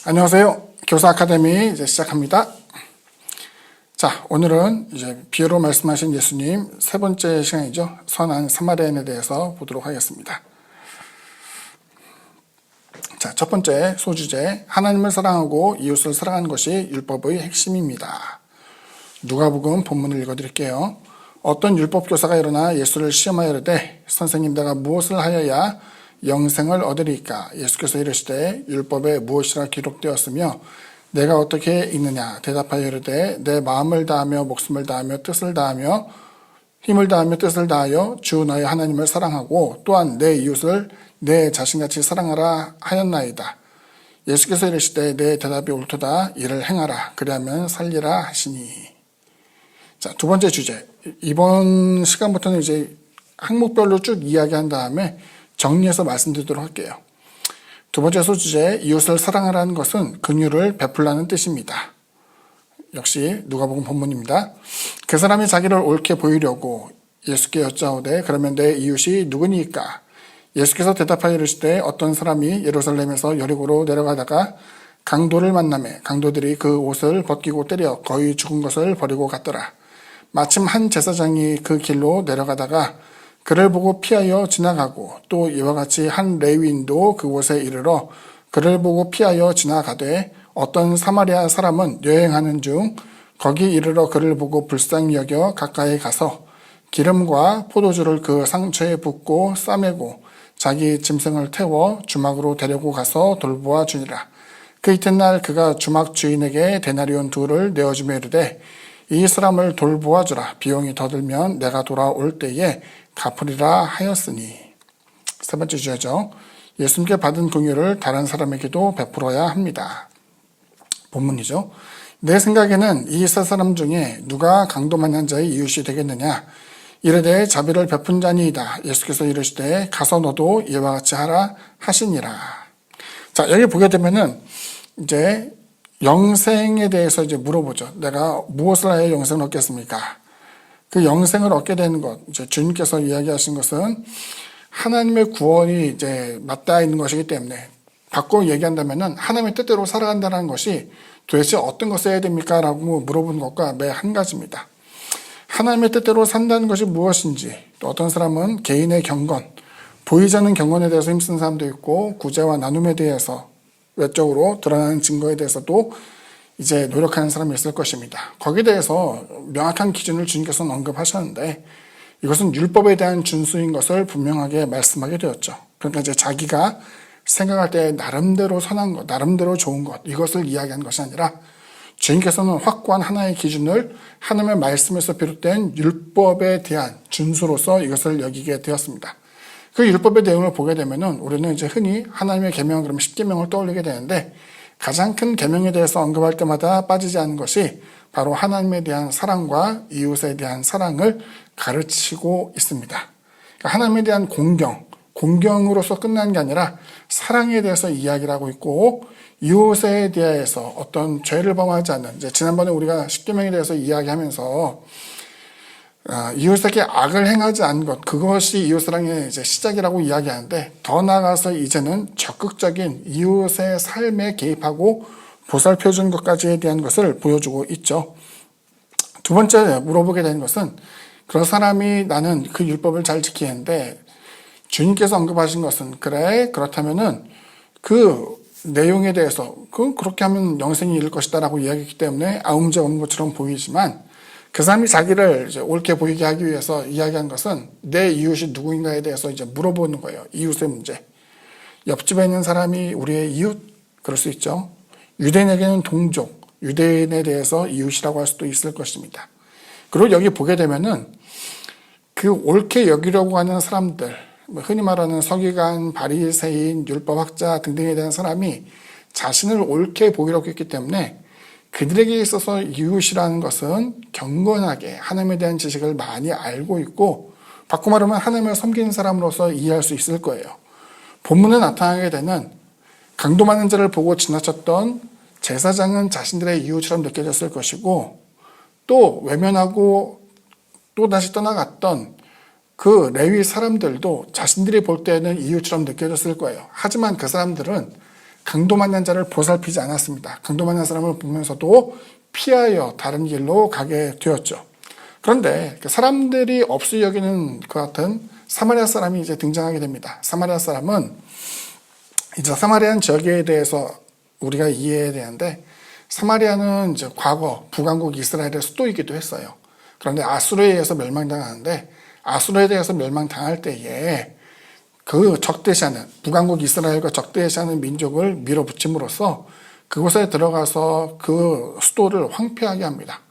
안녕하세요. 교사 아카데미 이제 시작합니다. 자, 오늘은 이제 비유로 말씀하신 예수님 세 번째 시간이죠. 선한 사마리아인에 대해서 보도록 하겠습니다. 자, 첫 번째 소주제, 하나님을 사랑하고 이웃을 사랑하는 것이 율법의 핵심입니다. 누가복음 본문을 읽어드릴게요. 어떤 율법 교사가 일어나 예수를 시험하여 이르되 선생님, 내가 무엇을 하여야 영생을 얻으리까? 예수께서 이르시되 율법에 무엇이라 기록되었으며 내가 어떻게 읽느냐? 대답하여 이르되 내 마음을 다하며 목숨을 다하며 뜻을 다하며 힘을 다하며 뜻을 다하여 주 너의 하나님을 사랑하고 또한 내 이웃을 내 자신같이 사랑하라 하였나이다. 예수께서 이르시되 내 대답이 옳도다. 이를 행하라. 그리하면 살리라 하시니. 자, 두 번째 주제. 이번 시간부터는 이제 항목별로 쭉 이야기한 다음에 정리해서 말씀드리도록 할게요. 두 번째 소주제, 이웃을 사랑하라는 것은 긍휼을 베풀라는 뜻입니다. 역시 누가복음 본문입니다. 그 사람이 자기를 옳게 보이려고 예수께 여짜오되 그러면 내 이웃이 누구니까? 예수께서 대답하여 이르시되 어떤 사람이 예루살렘에서 여리고로 내려가다가 강도를 만나매 강도들이 그 옷을 벗기고 때려 거의 죽은 것을 버리고 갔더라. 마침 한 제사장이 그 길로 내려가다가 그를 보고 피하여 지나가고 또 이와 같이 한 레위인도 그곳에 이르러 그를 보고 피하여 지나가되 어떤 사마리아 사람은 여행하는 중 거기 이르러 그를 보고 불쌍히 여겨 가까이 가서 기름과 포도주를 그 상처에 붓고 싸매고 자기 짐승을 태워 주막으로 데리고 가서 돌보아 주니라. 그 이튿날 그가 주막 주인에게 데나리온 둘을 내어주며 이르되 이 사람을 돌보아 주라. 비용이 더 들면 내가 돌아올 때에 갚으리라 하였으니. 세 번째 주제죠. 예수님께 받은 긍휼을 다른 사람에게도 베풀어야 합니다. 본문이죠. 내 생각에는 이 세 사람 중에 누가 강도 만난 자의 이웃이 되겠느냐? 이르되 자비를 베푼 자니이다. 예수께서 이르시되 가서 너도 이와 같이 하라 하시니라. 자, 여기 보게 되면은 이제 영생에 대해서 이제 물어보죠. 내가 무엇을 하여 영생을 얻겠습니까? 그 영생을 얻게 되는 것, 이제 주님께서 이야기하신 것은 하나님의 구원이 이제 맞닿아 있는 것이기 때문에 바꿔 얘기한다면은 하나님의 뜻대로 살아간다는 것이 도대체 어떤 것을 해야 됩니까? 라고 물어보는 것과 매 한 가지입니다. 하나님의 뜻대로 산다는 것이 무엇인지, 또 어떤 사람은 개인의 경건, 보이지 않는 경건에 대해서 힘쓴 사람도 있고 구제와 나눔에 대해서 외적으로 드러나는 증거에 대해서도 이제 노력하는 사람이 있을 것입니다. 거기에 대해서 명확한 기준을 주님께서는 언급하셨는데 이것은 율법에 대한 준수인 것을 분명하게 말씀하게 되었죠. 그러니까 이제 자기가 생각할 때 나름대로 선한 것, 나름대로 좋은 것, 이것을 이야기한 것이 아니라 주님께서는 확고한 하나의 기준을 하나님의 말씀에서 비롯된 율법에 대한 준수로서 이것을 여기게 되었습니다. 그 율법의 내용을 보게 되면은 우리는 이제 흔히 하나님의 계명, 그러면 10계명을 떠올리게 되는데 가장 큰 계명에 대해서 언급할 때마다 빠지지 않는 것이 바로 하나님에 대한 사랑과 이웃에 대한 사랑을 가르치고 있습니다. 그러니까 하나님에 대한 공경으로서 끝나는 게 아니라 사랑에 대해서 이야기를 하고 있고 이웃에 대해서 어떤 죄를 범하지 않는, 이제 지난번에 우리가 10계명에 대해서 이야기하면서 이웃에게 악을 행하지 않는 것, 그것이 이웃사랑의 이제 시작이라고 이야기하는데 더 나아가서 이제는 적극적인 이웃의 삶에 개입하고 보살펴준 것까지에 대한 것을 보여주고 있죠. 두 번째 물어보게 되는 것은 그런 사람이 나는 그 율법을 잘 지키는데 주님께서 언급하신 것은 그래, 그렇다면은 그 내용에 대해서 그렇게 하면 영생이 이를 것이다 라고 이야기했기 때문에 아무 문제 없는 것처럼 보이지만 그 사람이 자기를 이제 옳게 보이게 하기 위해서 이야기한 것은 내 이웃이 누구인가에 대해서 이제 물어보는 거예요. 이웃의 문제. 옆집에 있는 사람이 우리의 이웃? 그럴 수 있죠. 유대인에게는 동족, 유대인에 대해서 이웃이라고 할 수도 있을 것입니다. 그리고 여기 보게 되면은 그 옳게 여기려고 하는 사람들, 흔히 말하는 서기관, 바리새인, 율법학자 등등에 대한 사람이 자신을 옳게 보이려고 했기 때문에 그들에게 있어서 이웃이라는 것은 경건하게 하나님에 대한 지식을 많이 알고 있고 바꿔 말하면 하나님을 섬기는 사람으로서 이해할 수 있을 거예요. 본문에 나타나게 되는 강도 많은 자를 보고 지나쳤던 제사장은 자신들의 이웃처럼 느껴졌을 것이고 또 외면하고 또 다시 떠나갔던 그 레위 사람들도 자신들이 볼 때는 이웃처럼 느껴졌을 거예요. 하지만 그 사람들은 강도 만난 자를 보살피지 않았습니다. 강도 만난 사람을 보면서도 피하여 다른 길로 가게 되었죠. 그런데 사람들이 없이 여기는 그 같은 사마리아 사람이 이제 등장하게 됩니다. 사마리아 사람은 이제 사마리안 지역에 대해서 우리가 이해해야 되는데, 사마리아는 이제 과거 북왕국 이스라엘의 수도이기도 했어요. 그런데 아수르에 의해서 멸망당하는데, 아수르에 대해서 멸망당할 때에 그 적대시하는 북왕국 이스라엘과 적대시하는 민족을 밀어붙임으로써 그곳에 들어가서 그 수도를 황폐하게 합니다.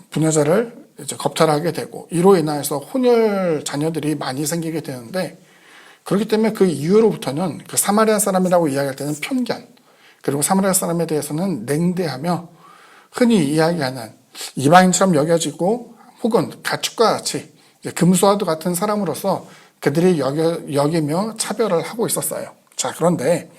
부녀자를 이제 겁탈하게 되고, 이로 인하여서 혼혈 자녀들이 많이 생기게 되는데, 그렇기 때문에 그 이후로부터는 그 사마리아 사람이라고 이야기할 때는 편견, 그리고 사마리아 사람에 대해서는 냉대하며 흔히 이야기하는 이방인처럼 여겨지고, 혹은 가축과 같이 금수와도 같은 사람으로서 그들이 여기며 차별을 하고 있었어요. 자, 그런데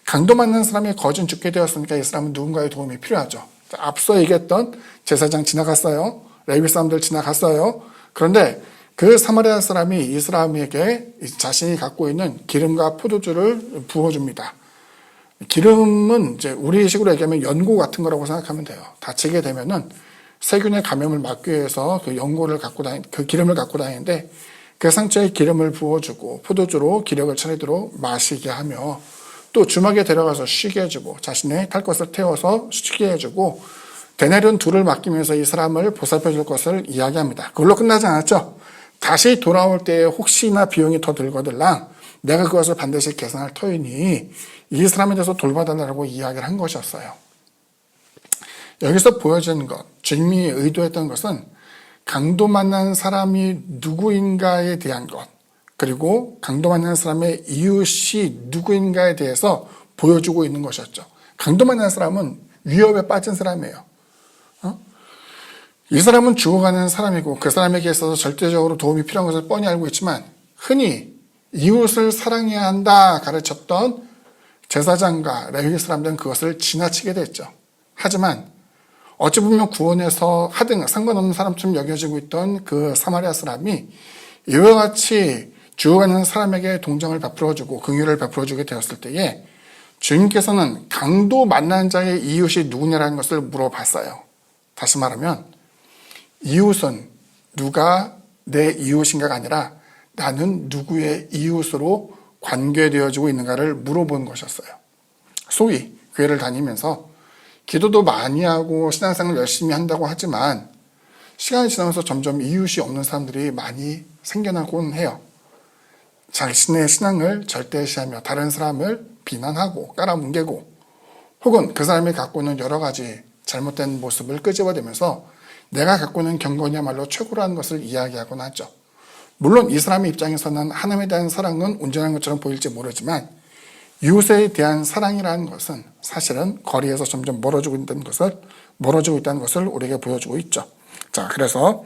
강도 맞는 사람이 거진 죽게 되었으니까 이 사람은 누군가의 도움이 필요하죠. 앞서 얘기했던 제사장 지나갔어요. 레위 사람들 지나갔어요. 그런데 그 사마리아 사람이 이 사람에게 자신이 갖고 있는 기름과 포도주를 부어줍니다. 기름은 이제 우리식으로 얘기하면 연고 같은 거라고 생각하면 돼요. 다치게 되면은 세균의 감염을 막기 위해서 그 연고를 그 기름을 갖고 다니는데, 그 상처에 기름을 부어주고 포도주로 기력을 차리도록 마시게 하며, 또 주막에 데려가서 쉬게 해주고 자신의 탈 것을 태워서 쉬게 해주고 대내륜 둘을 맡기면서 이 사람을 보살펴 줄 것을 이야기합니다. 그걸로 끝나지 않았죠. 다시 돌아올 때에 혹시나 비용이 더 들거들랑 내가 그것을 반드시 계산할 터이니 이 사람에 대해서 돌봐달라고 이야기를 한 것이었어요. 여기서 보여지는 것, 주님이 의도했던 것은 강도 만난 사람이 누구인가에 대한 것, 그리고 강도 만난 사람의 이웃이 누구인가에 대해서 보여주고 있는 것이었죠. 강도 만난 사람은 위협에 빠진 사람이에요. 이 사람은 죽어가는 사람이고 그 사람에게 있어서 절대적으로 도움이 필요한 것을 뻔히 알고 있지만, 흔히 이웃을 사랑해야 한다 가르쳤던 제사장과 레위 사람들은 그것을 지나치게 됐죠. 하지만 어찌 보면 구원에서 하등 상관없는 사람처럼 여겨지고 있던 그 사마리아 사람이 이와 같이 죽어가는 사람에게 동정을 베풀어주고 긍휼을 베풀어주게 되었을 때에 주님께서는 강도 만난 자의 이웃이 누구냐라는 것을 물어봤어요. 다시 말하면 이웃은 누가 내 이웃인가가 아니라 나는 누구의 이웃으로 관계되어지고 있는가를 물어본 것이었어요. 소위 교회를 다니면서 기도도 많이 하고 신앙생활을 열심히 한다고 하지만 시간이 지나면서 점점 이웃이 없는 사람들이 많이 생겨나곤 해요. 자신의 신앙을 절대시하며 다른 사람을 비난하고 깔아뭉개고, 혹은 그 사람이 갖고 있는 여러 가지 잘못된 모습을 끄집어내면서 내가 갖고 있는 경건이야말로 최고라는 것을 이야기하곤 하죠. 물론 이 사람의 입장에서는 하나님에 대한 사랑은 온전한 것처럼 보일지 모르지만 이웃에 대한 사랑이라는 것은 사실은 거리에서 점점 멀어지고 있다는 것을 우리에게 보여주고 있죠. 자, 그래서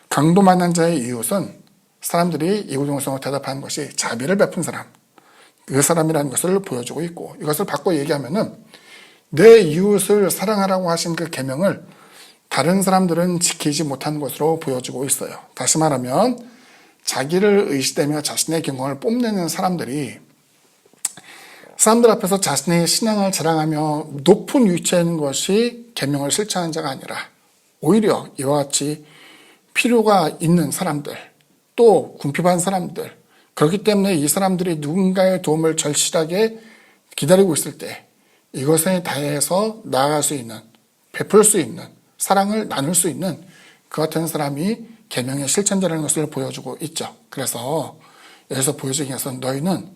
강도 만난 자의 이웃은 사람들이 이구동성으로 대답하는 것이 자비를 베푼 사람, 그 사람이라는 것을 보여주고 있고, 이것을 바꿔 얘기하면은 내 이웃을 사랑하라고 하신 그 계명을 다른 사람들은 지키지 못하는 것으로 보여지고 있어요. 다시 말하면 자기를 의시되며 자신의 경건을 뽐내는 사람들이 사람들 앞에서 자신의 신앙을 자랑하며 높은 위치에 있는 것이 계명을 실천하는 자가 아니라 오히려 이와 같이 필요가 있는 사람들, 또 궁핍한 사람들, 그렇기 때문에 이 사람들이 누군가의 도움을 절실하게 기다리고 있을 때 이것에 대해서 나아갈 수 있는, 베풀 수 있는, 사랑을 나눌 수 있는 그 같은 사람이 계명의 실천자라는 것을 보여주고 있죠. 그래서 여기서 보여주기 위해서 너희는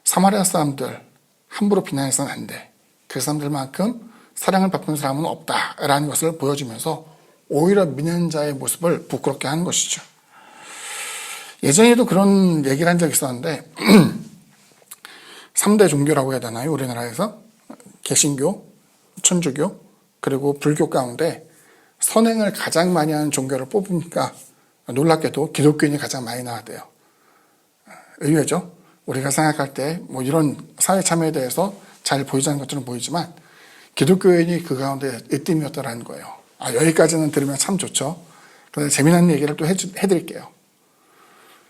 사마리아 사람들 함부로 비난해서는 안 돼. 그 사람들만큼 사랑을 베푸는 사람은 없다라는 것을 보여주면서 오히려 미련자의 모습을 부끄럽게 하는 것이죠. 예전에도 그런 얘기를 한 적이 있었는데 3대 종교라고 해야 되나요? 우리나라에서 개신교, 천주교, 그리고 불교 가운데 선행을 가장 많이 하는 종교를 뽑으니까 놀랍게도 기독교인이 가장 많이 나왔대요. 의외죠? 우리가 생각할 때 뭐 이런 사회 참여에 대해서 잘 보이지 않는 것처럼 보이지만 기독교인이 그 가운데 으뜸이었다라는 거예요. 여기까지는 들으면 참 좋죠. 그런데 재미난 얘기를 또 해드릴게요.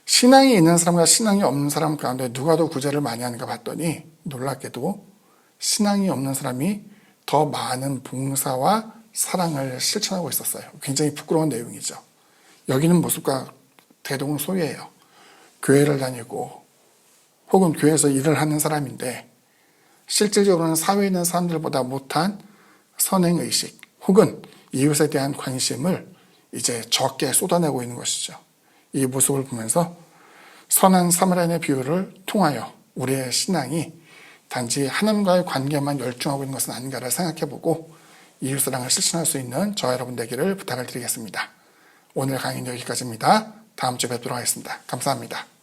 신앙이 있는 사람과 신앙이 없는 사람 가운데 누가 더 구제를 많이 하는가 봤더니 놀랍게도 신앙이 없는 사람이 더 많은 봉사와 사랑을 실천하고 있었어요. 굉장히 부끄러운 내용이죠. 여기는 모습과 대동소이해요. 교회를 다니고 혹은 교회에서 일을 하는 사람인데 실질적으로는 사회에 있는 사람들보다 못한 선행의식 혹은 이웃에 대한 관심을 이제 적게 쏟아내고 있는 것이죠. 이 모습을 보면서 선한 사마리아인의 비유를 통하여 우리의 신앙이 단지 하나님과의 관계만 열중하고 있는 것은 아닌가를 생각해보고 이웃사랑을 실천할 수 있는 저와 여러분 되기를 부탁을 드리겠습니다. 오늘 강의는 여기까지입니다. 다음 주에 뵙도록 하겠습니다. 감사합니다.